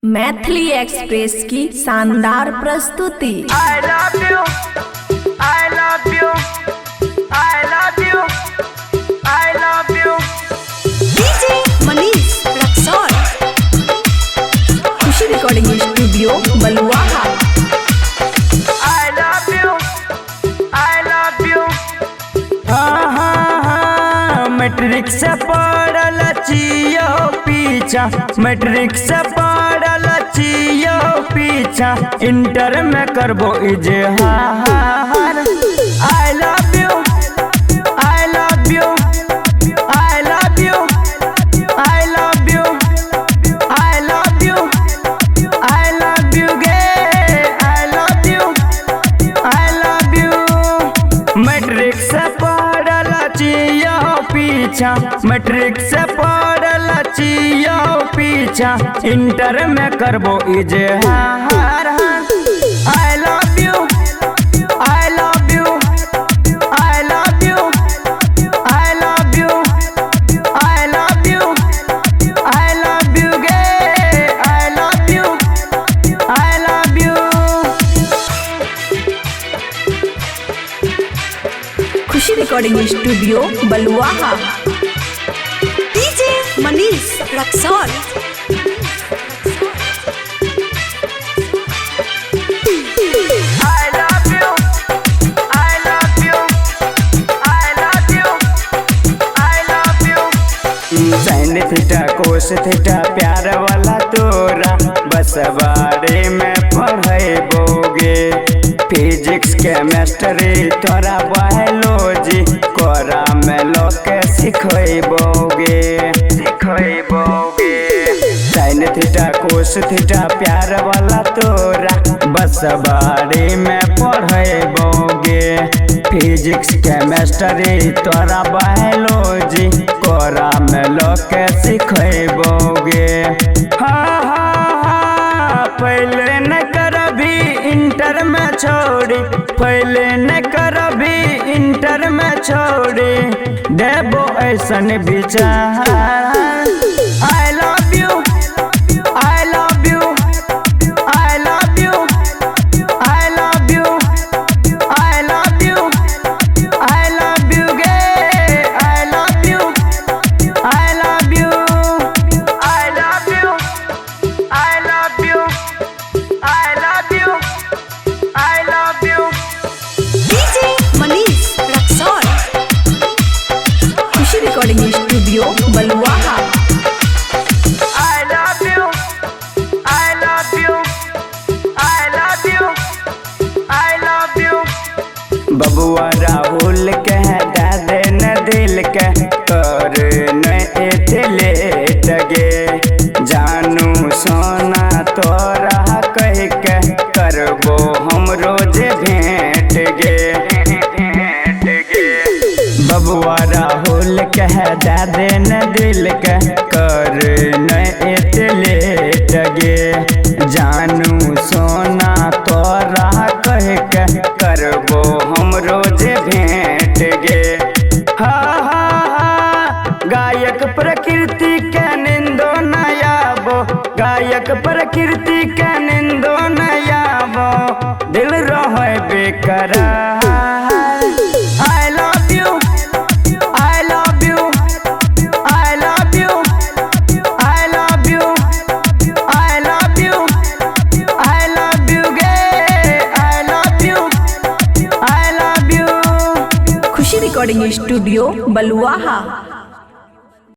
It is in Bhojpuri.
मैथिली एक्सप्रेस की शानदार प्रस्तुति। I love you, I love you, I love you, I love you. DJ Manish Raxaul, Khushi recording studio Baluaha. I love you, I love you. Matric से पढ़ल छियो पीछा, मैट्रिक से पढ़ल छियो पीछा, इंटर में करबो इजहार। I love you, I love you, I love you, I love you, I love you, I love you गे, I love you, I love you। Matric से पढ़ल छियो पीछा, मैट्रिक से पढ़ल छियो पीछा, इंटर में करबो इजहार। I love you, I love you, I love you, I love you, I love you, I love you गे, I love you, I love you। Khushi recording studio Baluaha. DJ Manish Raxaul, I love you, I love you, I love you, I love you। Sine theta cos theta प्यार वाला तोरा बस बारे में पढ़ेबोगे, फिजिक्स केमिस्ट्री तोरा बायोलॉजी कोरा में लोके सिखेबोगे। साइन थीटा कोस थीटा प्यार वाला तोरा बस बारे में पढ़ेबोगे, फिजिक्स केमिस्ट्री तोरा बायोलॉजी कोरा में लोके सिखेबोगे। पहले न करबी इंटर में छोड़ी, पहले न करबी इंटर में छोड़ी, देबो ऐसन विचार। I love you, I love you, I love you, I love you, I love you, I love you गे, I love you, I love you, I love you, I love you, I love you, I love you। DJ Manish Raxaul, Khushi recording studio Baluaha. I love you, I love you, I love you, I love you। बबुआ राहुल के दादे न दिल के कर न एथलेट गे, जानू सोना तोरा कह के करबो हम रोज भेंट गे। बबुआ राहुल कह दादे न दिल के कर न एथलेट गे, जानू सोना तोरा कह के करबो हम रोज भेंट गे। गायक प्रकृति के निंदो न आबो, गायक प्रकृति के निंदो न आबो, दिल रहे बेकरार। I love you, I love you, I love you, I love you, I love you, I love you गे, I love you, I love you। Khushi recording studio Baluaha.